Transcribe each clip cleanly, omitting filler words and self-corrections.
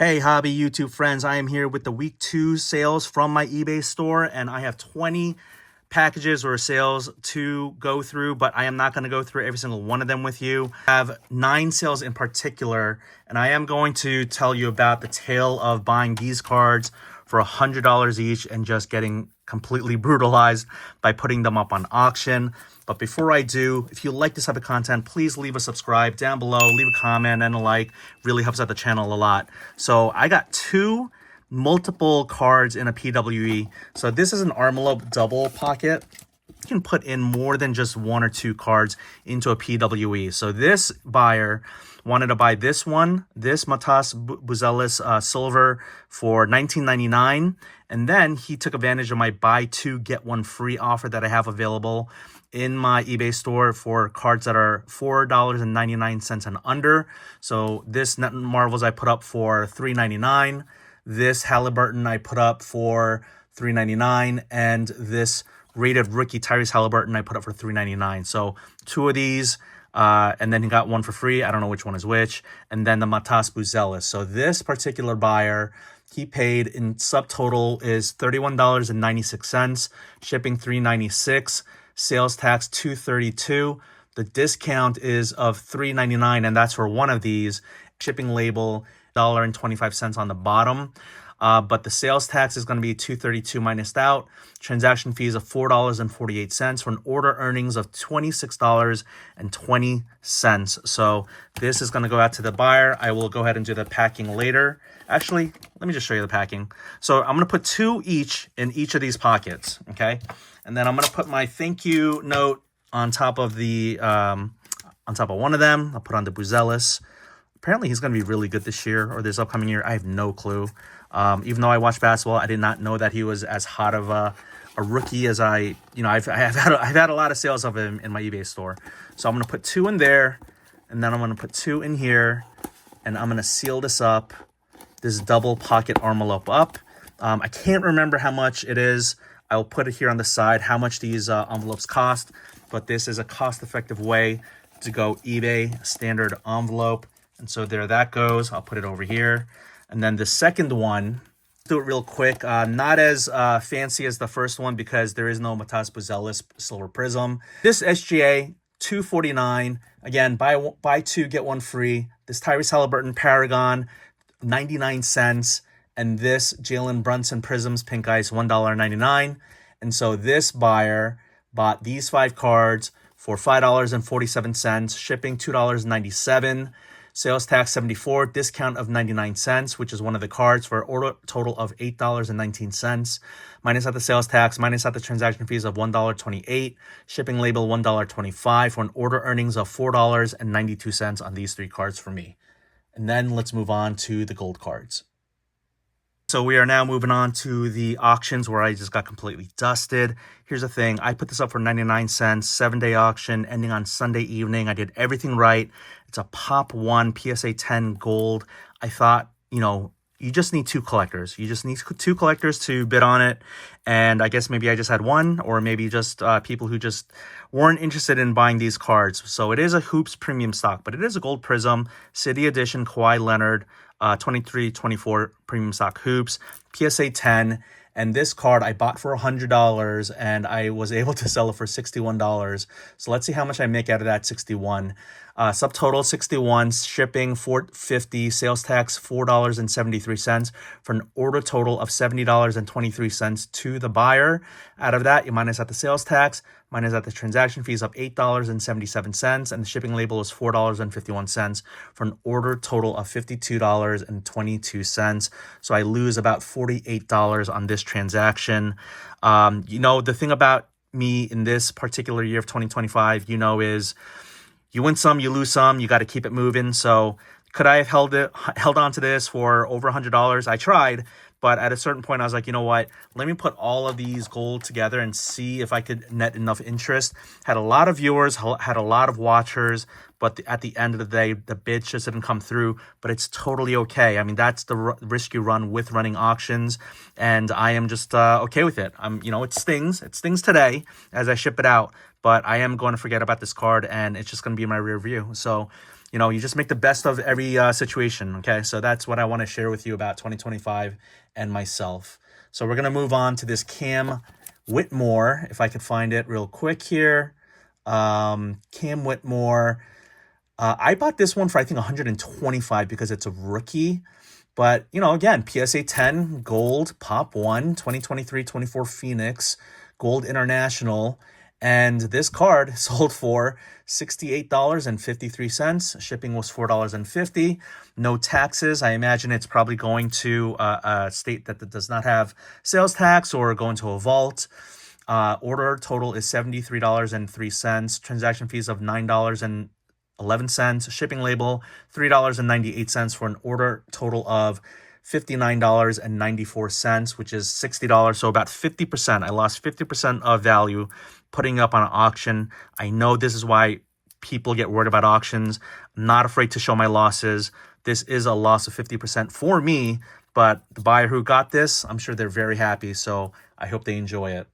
Hey, hobby YouTube friends, I am here with the week 2 sales from my eBay store, and I have 20 packages or sales to go through, but I am not going to go through every single one of them with you. I have 9 sales in particular, and I am going to tell you about the tale of buying these cards for $100 each and just getting completely brutalized by putting them up on auction. But before I do, if you like this type of content, please leave a subscribe down below, leave a comment and a like. Really helps out the channel a lot. So I got 2 multiple cards in a PWE. So this is an envelope double pocket. You can put in more than just 1 or 2 cards into a PWE. So this buyer wanted to buy this one, this Matas Buzelis silver for $19.99. And then he took advantage of my buy 2, get 1 free offer that I have available in my eBay store for cards that are $4.99 and under. So this Net Marvels I put up for $3.99. This Halliburton I put up for $3.99. And this rated rookie Tyrese Halliburton I put up for $3.99. So 2 of these. And then he got 1 for free. I don't know which one is which. And then the Matas Buzelis. So this particular buyer, he paid in subtotal is $31.96, shipping $3.96, sales tax $2.32. The discount is of $3.99, and that's for one of these. Shipping label $1.25 on the bottom. But the sales tax is going to be $2.32 minus out. Transaction fees of $4.48 for an order earnings of $26.20. So this is going to go out to the buyer. I will go ahead and do the packing later. Actually, let me just show you the packing. So I'm going to put 2 each in each of these pockets, okay? And then I'm going to put my thank you note on top of the on top of one of them. I'll put on the Buzelis. Apparently, he's going to be really good this year or this upcoming year. I have no clue. Even though I watch basketball, I did not know that he was as hot of a rookie as I've had a lot of sales of him in my eBay store. So I'm going to put 2 in there, and then I'm going to put 2 in here, and I'm going to seal this up, this double pocket envelope up. I can't remember how much it is. I'll put it here on the side, how much these envelopes cost, but this is a cost-effective way to go eBay standard envelope. And so there that goes. I'll put it over here. And then the second one, do it real quick. Not as fancy as the first one because there is no Matas Buzelis Silver Prism. This SGA, $2.49. Again, buy 2, get 1 free. This Tyrese Halliburton Paragon, 99 cents. And this Jalen Brunson Prisms Pink Ice, $1.99. And so this buyer bought these 5 cards for $5.47, shipping $2.97. Sales tax $74, discount of 99 cents, which is one of the cards for an order total of $8.19. Minus out the sales tax, minus out the transaction fees of $1.28, shipping label $1.25 for an order earnings of $4.92 on these 3 cards for me. And then let's move on to the gold cards. So we are now moving on to the auctions where I just got completely dusted. Here's the thing. I put this up for 99 cents, 7-day auction ending on Sunday evening. I did everything right. It's a Pop 1 PSA 10 gold. I thought, you just need 2 collectors. You just need 2 collectors to bid on it. And I guess maybe I just had 1, or maybe just people who just weren't interested in buying these cards. So it is a Hoops premium stock, but it is a gold prism, City Edition Kawhi Leonard, 23-24 premium stock Hoops, PSA 10. And this card I bought for $100 and I was able to sell it for $61. So let's see how much I make out of that 61. Subtotal 61, shipping $4.50, sales tax $4.73 for an order total of $70.23 to the buyer. Out of that, you minus out the sales tax, minus out the transaction fees of $8.77, and the shipping label is $4.51 for an order total of $52.22. So I lose about $48 on this transaction. The thing about me in this particular year of 2025, is you win some, you lose some, you got to keep it moving. So could I have held on to this for over $100? I tried, but at a certain point I was like, you know what? Let me put all of these gold together and see if I could net enough interest. Had a lot of viewers, had a lot of watchers, but at the end of the day, the bids just didn't come through, but it's totally okay. I mean, that's the risk you run with running auctions, and I am just okay with it. It stings today as I ship it out, but I am going to forget about this card, and it's just going to be my rear view. So you know, you just make the best of every situation. Okay, so that's what I want to share with you about 2025 and myself. So we're gonna move on to this Cam Whitmore, if I could find it real quick here. Cam Whitmore. I bought this one for I think 125 because it's a rookie. But, you know, again, PSA 10 gold pop 1 2023-24 Phoenix gold international, and this card sold for $68.53. Shipping was $4.50. No taxes. I imagine it's probably going to a state that does not have sales tax or going to a vault. Order total is $73.03. Transaction fees of $9.11. Shipping label $3.98 for an order total of $59.94, which is $60. So about 50%. I lost 50% of value putting up on an auction. I know this is why people get worried about auctions. I'm not afraid to show my losses. This is a loss of 50% for me, but the buyer who got this, I'm sure they're very happy. So I hope they enjoy it.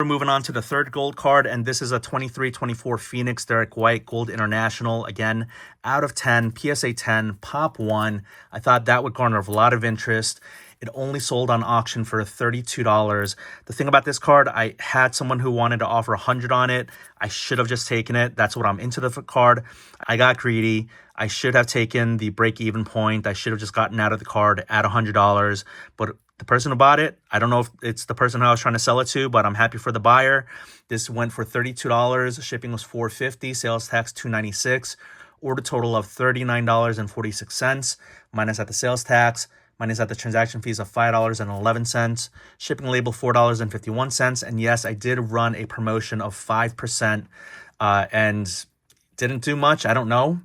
We're moving on to the third gold card, and this is a 23-24 Phoenix Derek White Gold International. Again, out of 10, PSA 10, pop 1. I thought that would garner a lot of interest. It only sold on auction for $32. The thing about this card, I had someone who wanted to offer $100 on it. I should have just taken it. That's what I'm into the card. I got greedy. I should have taken the break-even point. I should have just gotten out of the card at $100. But the person who bought it, I don't know if it's the person who I was trying to sell it to, but I'm happy for the buyer. This went for $32. Shipping was $4.50. Sales tax $2.96. Order total of $39.46. Minus at the sales tax. Minus at the transaction fees of $5.11. Shipping label $4.51. And yes, I did run a promotion of 5% and didn't do much. I don't know.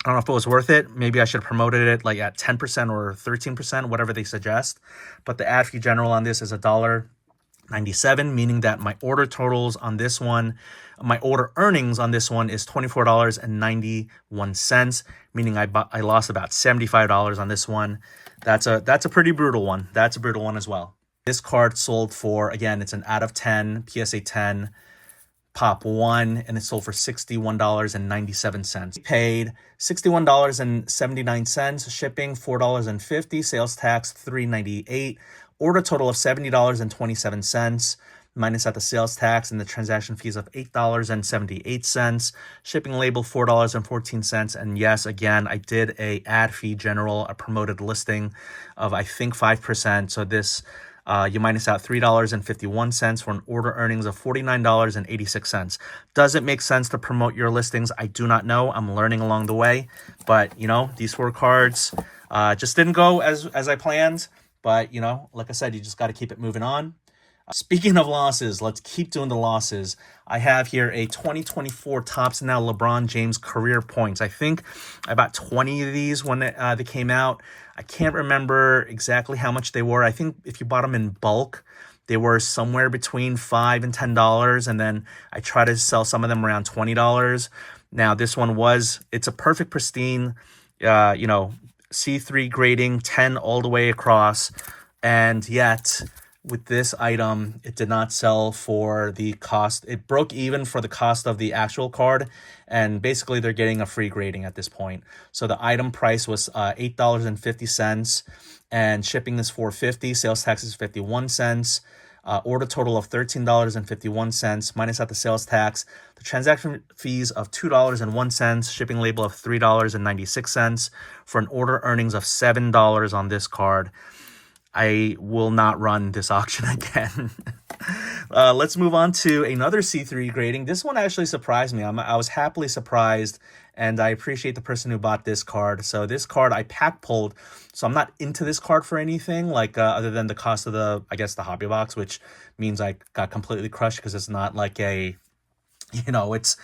I don't know if it was worth it. Maybe I should have promoted it like at 10% or 13%, whatever they suggest. But the ad fee general on this is $1.97, meaning that my order totals on this one, my order earnings on this one is $24.91, meaning I lost about $75 on this one. That's a pretty brutal one. That's a brutal one as well. This card sold for, again, it's an out of 10, PSA 10, pop 1, and it sold for $61.97. Paid $61.79, shipping $4.50, sales tax $3.98, order total of $70.27, minus at the sales tax and the transaction fees of $8.78, shipping label $4.14, and yes, again, I did a ad fee general, a promoted listing of I think 5%, so this you minus out $3.51 for an order earnings of $49.86. Does it make sense to promote your listings? I do not know. I'm learning along the way. But, you know, these 4 cards just didn't go as I planned. But, you know, like I said, you just got to keep it moving on. Speaking of losses, let's keep doing the losses. I have here a 2024 Topps Now LeBron James career points. I think I bought 20 of these when they came out. I can't remember exactly how much they were. I think if you bought them in bulk, they were somewhere between $5 and $10. And then I try to sell some of them around $20. Now, this one it's a perfect pristine, you know, C3 grading, 10 all the way across. And yet, with this item, it did not sell for the cost. It broke even for the cost of the actual card, and basically they're getting a free grading at this point. So the item price was $8.50, and shipping is $4.50. Sales tax is 51 cents. Order total of $13.51, minus at the sales tax. The transaction fees of $2.01, shipping label of $3.96 for an order earnings of $7 on this card. I will not run this auction again. Let's move on to another C3 grading. This one actually surprised me. I was happily surprised, and I appreciate the person who bought this card. So this card I pack pulled, so I'm not into this card for anything like other than the cost of the hobby box, which means I got completely crushed because it's not like a, you know, it's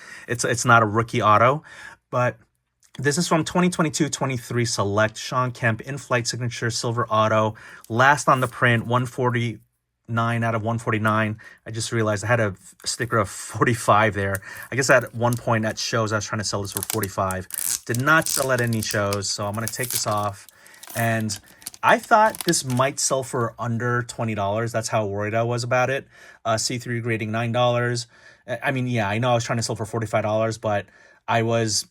not a rookie auto, but this is from 2022-23 Select Sean Kemp in-flight signature silver auto. Last on the print, 149 out of 149. I just realized I had a sticker of 45 there. I guess at one point at shows I was trying to sell this for 45. Did not sell at any shows, so I'm going to take this off. And I thought this might sell for under $20. That's how worried I was about it. C3 grading $9. I mean, yeah, I know I was trying to sell for $45, but I was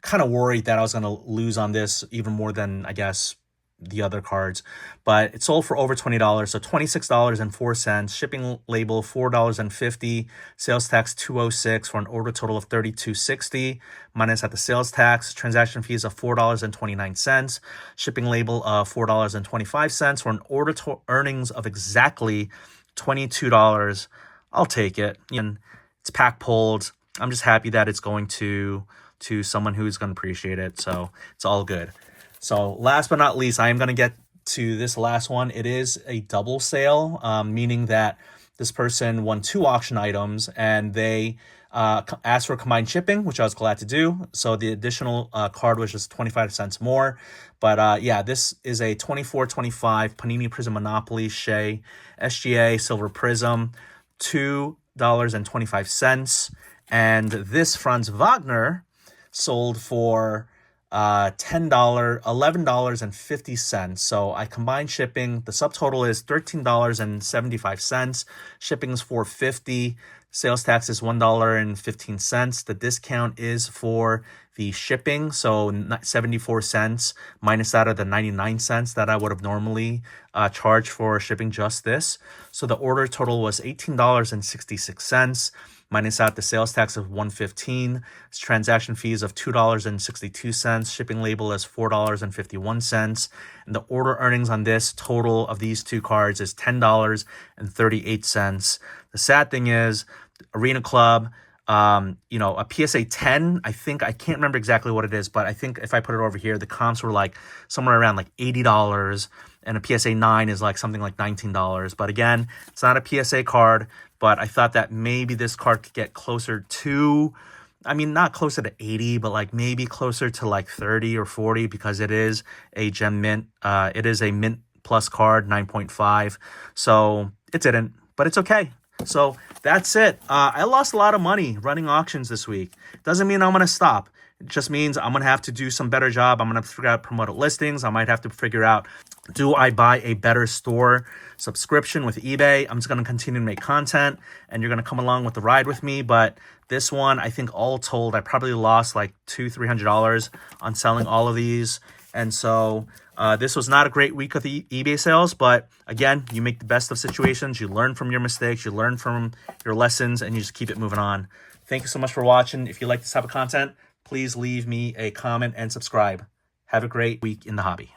kind of worried that I was going to lose on this even more than, I guess, the other cards, but it sold for over $20, so $26.04. Shipping label $4.50, sales tax $206 for an order total of $32.60 minus at the sales tax. Transaction fees of $4.29. Shipping label of $4.25 for an order earnings of exactly $22. I'll take it. And it's pack pulled. I'm just happy that it's going to someone who's going to appreciate it, so it's all good. So last but not least, I am going to get to this last one. It is a double sale, meaning that this person won 2 auction items and they asked for combined shipping, which I was glad to do. So the additional card was just 25 cents more. But yeah, this is a 24-25 Panini Prism Monopoly Shea SGA Silver Prism, $2.25. And this Franz Wagner sold for $11.50. So I combined shipping. The subtotal is $13.75. Shipping is $4.50. Sales tax is $1.15. The discount is for the shipping, so 74 cents minus that of the 99 cents that I would have normally charged for shipping just this. So the order total was $18.66. minus out the sales tax of $115, transaction fees of $2.62, shipping label is $4.51, and the order earnings on this total of these 2 cards is $10.38. The sad thing is, Arena Club, a PSA 10, I can't remember exactly what it is, but I think if I put it over here, the comps were like somewhere around like $80, and a PSA 9 is like something like $19. But again, it's not a PSA card, but I thought that maybe this card could get closer to, not closer to 80, but like maybe closer to like 30 or 40 because it is a gem mint. It is a mint plus card, 9.5. So it didn't, but it's okay. So that's it. I lost a lot of money running auctions this week. Doesn't mean I'm going to stop. It just means I'm going to have to do some better job. I'm going to figure out promoted listings. I might have to figure out, do I buy a better store subscription with eBay? I'm just going to continue to make content and you're going to come along with the ride with me. But this one, I think all told, I probably lost like $200-300 on selling all of these. And so this was not a great week of the eBay sales, but again, you make the best of situations. You learn from your mistakes, you learn from your lessons, and you just keep it moving on. Thank you so much for watching. If you like this type of content, please leave me a comment and subscribe. Have a great week in the hobby.